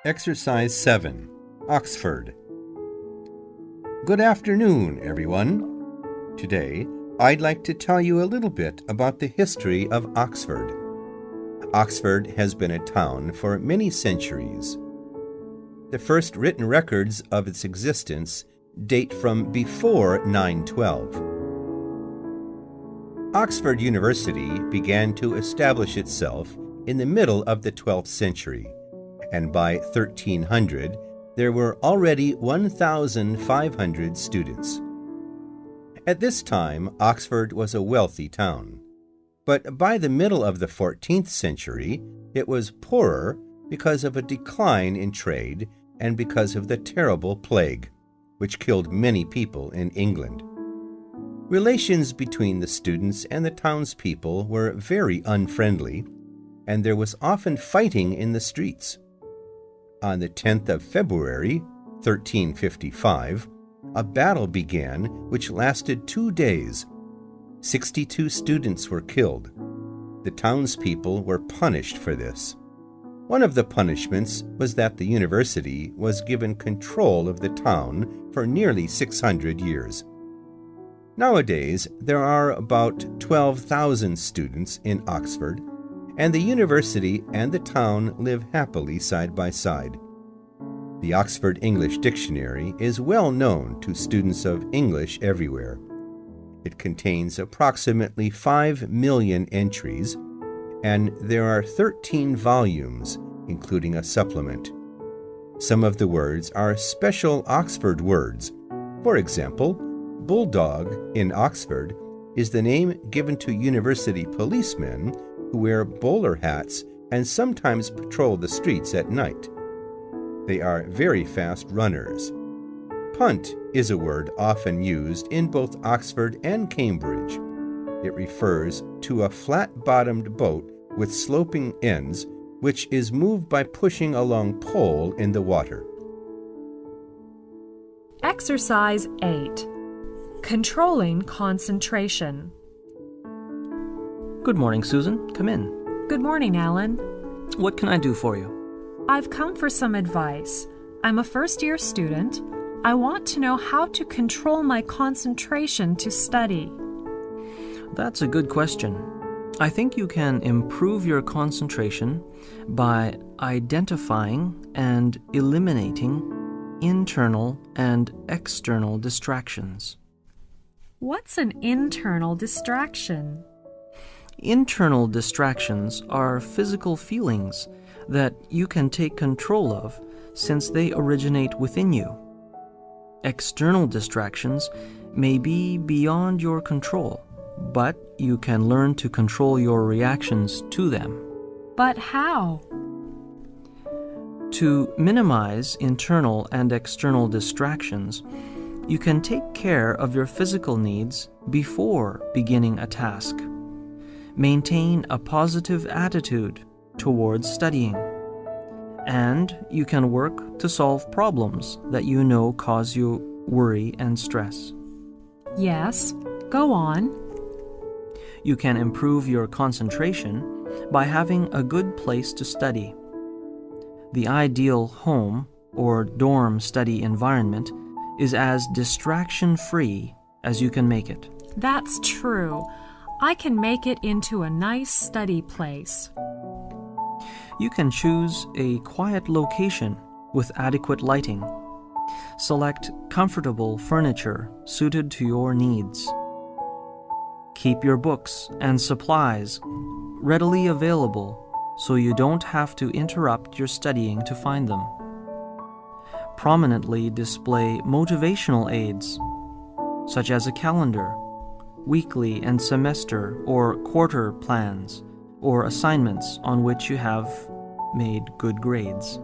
Exercise 7, Oxford. Good afternoon, everyone. Today, I'd like to tell you a little bit about the history of Oxford. Oxford has been a town for many centuries. The first written records of its existence date from before 912. Oxford University began to establish itself in the middle of the 12th century, and by 1300, there were already 1,500 students. At this time, Oxford was a wealthy town. But by the middle of the 14th century, it was poorer because of a decline in trade and because of the terrible plague, which killed many people in England. Relations between the students and the townspeople were very unfriendly, and there was often fighting in the streets. On the 10th of February, 1355, a battle began which lasted 2 days. 62 students were killed. The townspeople were punished for this. One of the punishments was that the university was given control of the town for nearly 600 years. Nowadays, there are about 12,000 students in Oxford, and the university and the town live happily side by side. The Oxford English Dictionary is well known to students of English everywhere. It contains approximately 5 million entries, and there are 13 volumes, including a supplement. Some of the words are special Oxford words. For example, bulldog in Oxford is the name given to university policemen who wear bowler hats and sometimes patrol the streets at night. They are very fast runners. Punt is a word often used in both Oxford and Cambridge. It refers to a flat-bottomed boat with sloping ends, which is moved by pushing a long pole in the water. Exercise 8. Controlling concentration. Good morning, Susan. Come in. Good morning, Alan. What can I do for you? I've come for some advice. I'm a first-year student. I want to know how to control my concentration to study. That's a good question. I think you can improve your concentration by identifying and eliminating internal and external distractions. What's an internal distraction? Internal distractions are physical feelings that you can take control of since they originate within you. External distractions may be beyond your control, but you can learn to control your reactions to them. But how? To minimize internal and external distractions, you can take care of your physical needs before beginning a task. Maintain a positive attitude towards studying. And you can work to solve problems that you know cause you worry and stress. Yes, go on. You can improve your concentration by having a good place to study. The ideal home or dorm study environment is as distraction-free as you can make it. That's true. I can make it into a nice study place. You can choose a quiet location with adequate lighting. Select comfortable furniture suited to your needs. Keep your books and supplies readily available so you don't have to interrupt your studying to find them. Prominently display motivational aids, such as a calendar, weekly and semester or quarter plans, or assignments on which you have made good grades.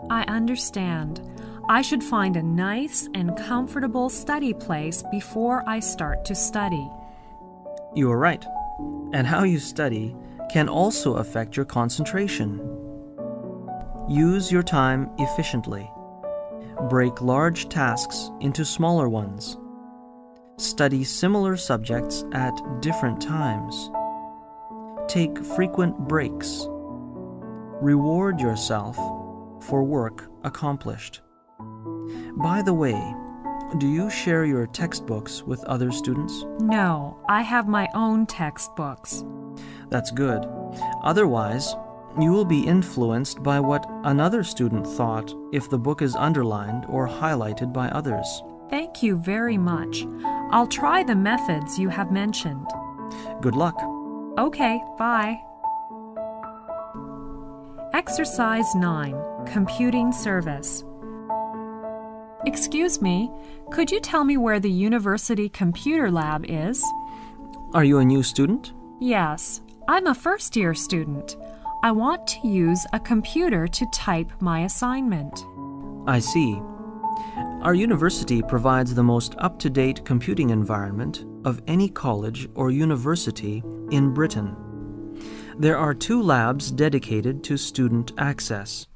I understand. I should find a nice and comfortable study place before I start to study. You are right. And how you study can also affect your concentration. Use your time efficiently. Break large tasks into smaller ones. Study similar subjects at different times. Take frequent breaks. reward yourself for work accomplished. By the way, do you share your textbooks with other students? No, I have my own textbooks. That's good. Otherwise, you will be influenced by what another student thought if the book is underlined or highlighted by others. Thank you very much. I'll try the methods you have mentioned. Good luck. Okay, bye. Exercise 9, Computing Service. Excuse me, could you tell me where the University Computer Lab is? Are you a new student? Yes, I'm a first-year student. I want to use a computer to type my assignment. I see. Our university provides the most up-to-date computing environment of any college or university in Britain. There are 2 labs dedicated to student access.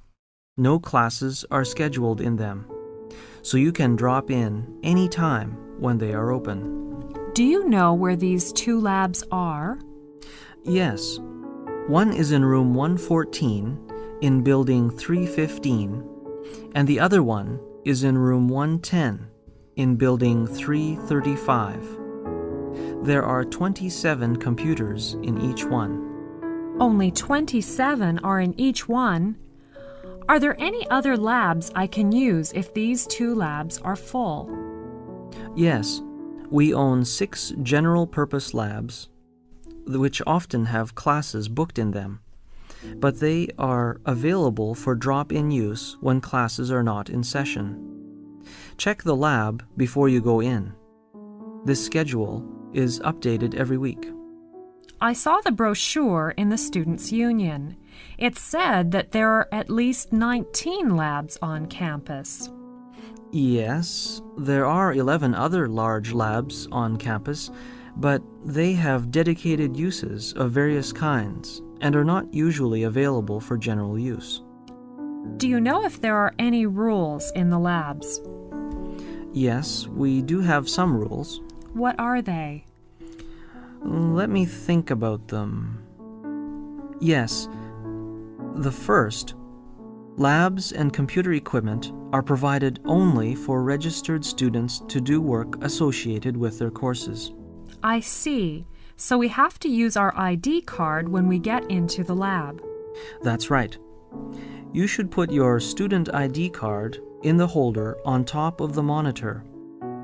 No classes are scheduled in them, so you can drop in any time when they are open. Do you know where these 2 labs are? Yes. One is in room 114 in building 315, and the other one is in room 110 in building 335. There are 27 computers in each one. Only 27 are in each one. Are there any other labs I can use if these 2 labs are full? Yes, we own 6 general-purpose labs, which often have classes booked in them, but they are available for drop-in use when classes are not in session. Check the lab before you go in. This schedule is updated every week. I saw the brochure in the Students' Union. It said that there are at least 19 labs on campus. Yes, there are 11 other large labs on campus, but they have dedicated uses of various kinds and are not usually available for general use. Do you know if there are any rules in the labs? Yes, we do have some rules. What are they? Let me think about them. Yes, the first, labs and computer equipment are provided only for registered students to do work associated with their courses. I see. So we have to use our ID card when we get into the lab. That's right. You should put your student ID card in the holder on top of the monitor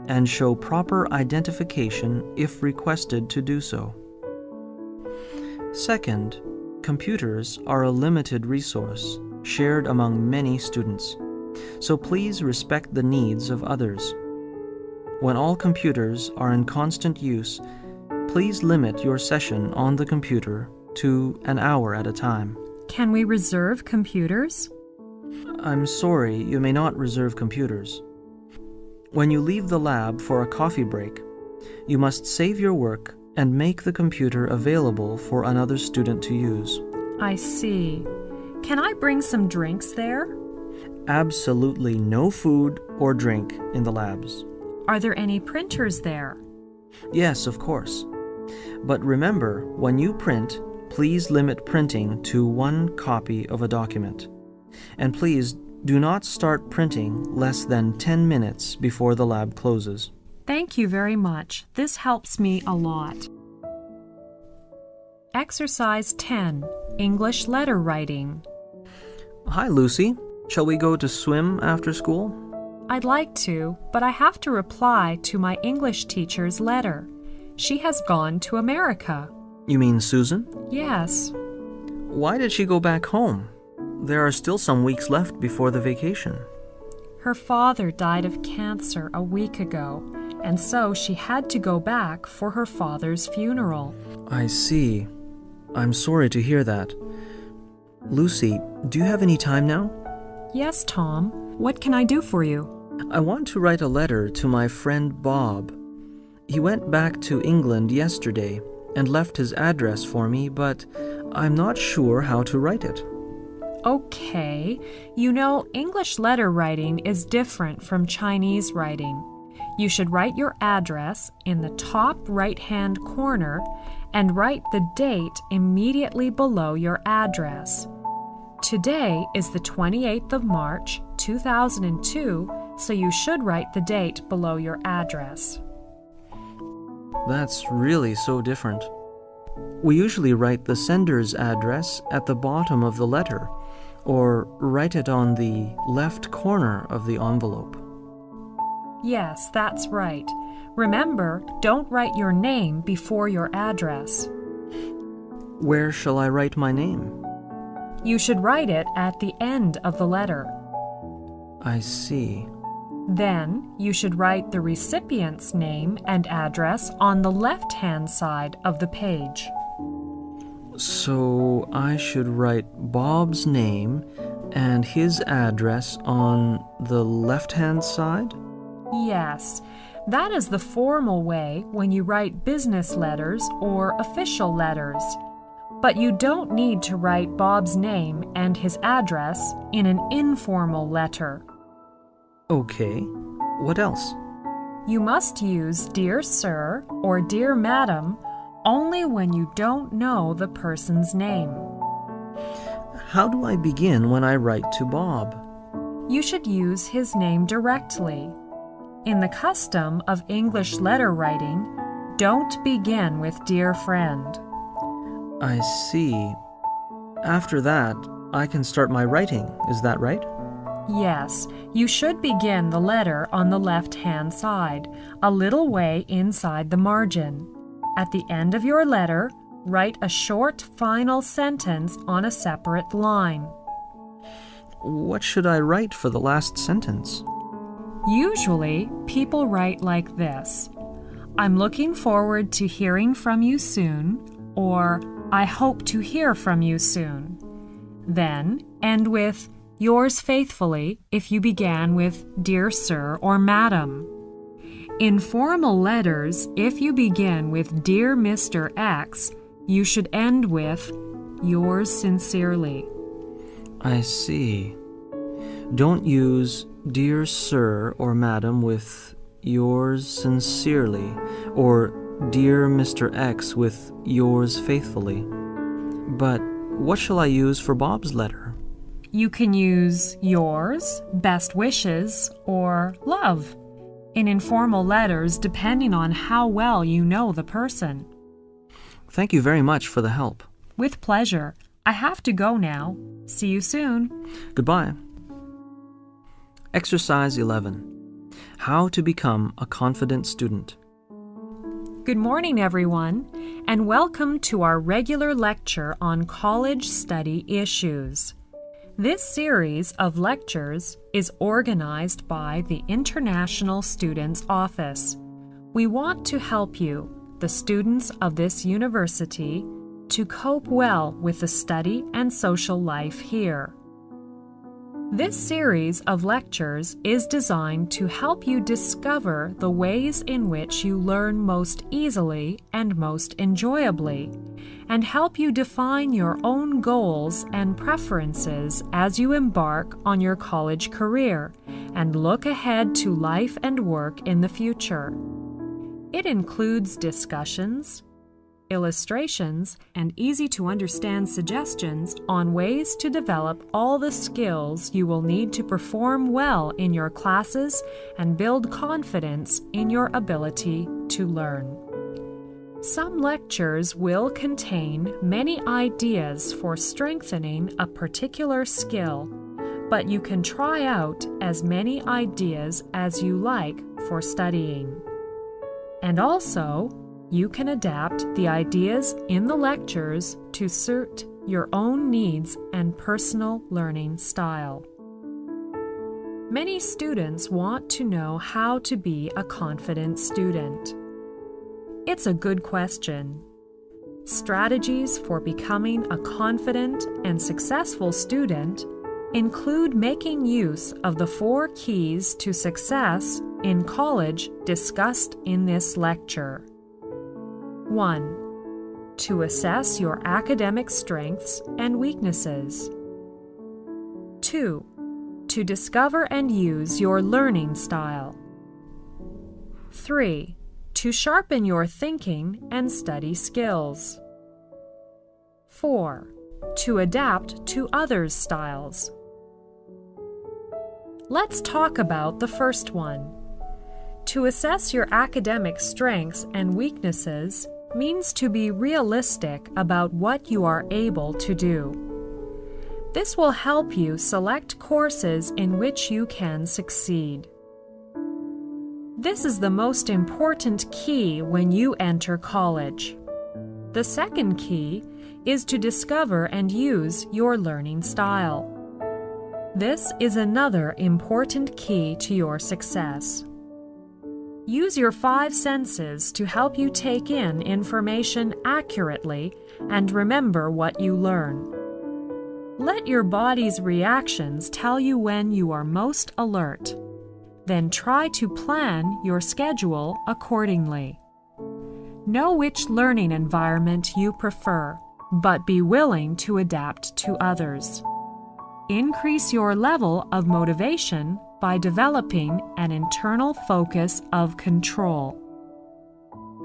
and show proper identification if requested to do so. Second, computers are a limited resource shared among many students, so please respect the needs of others. When all computers are in constant use, please limit your session on the computer to an hour at a time. Can we reserve computers? I'm sorry, you may not reserve computers. When you leave the lab for a coffee break, you must save your work and make the computer available for another student to use. I see. Can I bring some drinks there? Absolutely no food or drink in the labs. Are there any printers there? Yes, of course. But remember, when you print, please limit printing to 1 copy of a document. And please do not start printing less than 10 minutes before the lab closes. Thank you very much. This helps me a lot. Exercise 10, English Letter Writing. Hi, Lucy. Shall we go to swim after school? I'd like to, but I have to reply to my English teacher's letter. She has gone to America. You mean Susan? Yes. Why did she go back home? There are still some weeks left before the vacation. Her father died of cancer a week ago, and so she had to go back for her father's funeral. I see. I'm sorry to hear that. Lucy, do you have any time now? Yes, Tom. What can I do for you? I want to write a letter to my friend Bob. He went back to England yesterday and left his address for me, but I'm not sure how to write it. Okay. You know, English letter writing is different from Chinese writing. You should write your address in the top right-hand corner and write the date immediately below your address. Today is the 28th of March, 2002, so you should write the date below your address. That's really so different. We usually write the sender's address at the bottom of the letter, or write it on the left corner of the envelope. Yes, that's right. Remember, don't write your name before your address. Where shall I write my name? You should write it at the end of the letter. I see. Then, you should write the recipient's name and address on the left-hand side of the page. So I should write Bob's name and his address on the left-hand side? Yes, that is the formal way when you write business letters or official letters. But you don't need to write Bob's name and his address in an informal letter. Okay. What else? You must use Dear Sir or Dear Madam only when you don't know the person's name. How do I begin when I write to Bob? You should use his name directly. In the custom of English letter writing, don't begin with Dear Friend. I see. After that, I can start my writing. Is that right? Yes, you should begin the letter on the left-hand side, a little way inside the margin. At the end of your letter, write a short final sentence on a separate line. What should I write for the last sentence? Usually, people write like this: I'm looking forward to hearing from you soon, or I hope to hear from you soon. Then, end with Yours faithfully if you began with Dear Sir or Madam. In formal letters, if you begin with Dear Mr. X, you should end with Yours sincerely. I see. Don't use Dear Sir or Madam with Yours sincerely, or Dear Mr. X with Yours faithfully. But what shall I use for Bob's letter? You can use yours, best wishes, or love in informal letters depending on how well you know the person. Thank you very much for the help. With pleasure. I have to go now. See you soon. Goodbye. Exercise 11. How to become a confident student. Good morning, everyone, and welcome to our regular lecture on college study issues. This series of lectures is organized by the International Students Office. We want to help you, the students of this university, to cope well with the study and social life here. This series of lectures is designed to help you discover the ways in which you learn most easily and most enjoyably, and help you define your own goals and preferences as you embark on your college career and look ahead to life and work in the future. It includes discussions, illustrations, and easy-to-understand suggestions on ways to develop all the skills you will need to perform well in your classes and build confidence in your ability to learn. Some lectures will contain many ideas for strengthening a particular skill, but you can try out as many ideas as you like for studying. And also, you can adapt the ideas in the lectures to suit your own needs and personal learning style. Many students want to know how to be a confident student. It's a good question. Strategies for becoming a confident and successful student include making use of the 4 keys to success in college discussed in this lecture. 1. To assess your academic strengths and weaknesses. 2. To discover and use your learning style. 3. To sharpen your thinking and study skills. 4. to adapt to others' styles. Let's talk about the first one. To assess your academic strengths and weaknesses means to be realistic about what you are able to do. This will help you select courses in which you can succeed. This is the most important key when you enter college. The second key is to discover and use your learning style. This is another important key to your success. Use your 5 senses to help you take in information accurately and remember what you learn. Let your body's reactions tell you when you are most alert. Then try to plan your schedule accordingly. Know which learning environment you prefer, but be willing to adapt to others. Increase your level of motivation by developing an internal focus of control.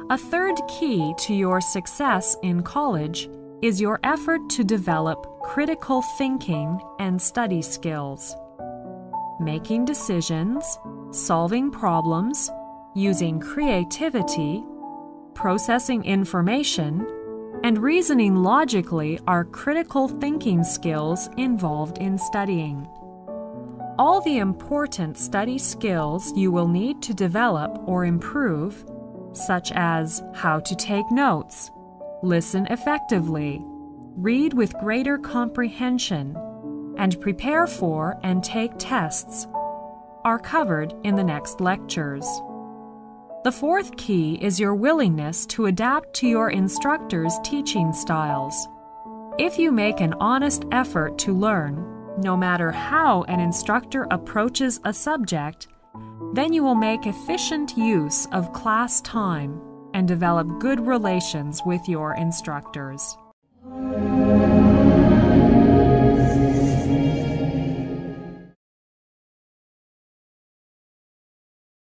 A third key to your success in college is your effort to develop critical thinking and study skills. Making decisions, solving problems, using creativity, processing information, and reasoning logically are critical thinking skills involved in studying. All the important study skills you will need to develop or improve, such as how to take notes, listen effectively, read with greater comprehension, and prepare for and take tests, are covered in the next lectures. The fourth key is your willingness to adapt to your instructor's teaching styles. If you make an honest effort to learn, no matter how an instructor approaches a subject, then you will make efficient use of class time and develop good relations with your instructors.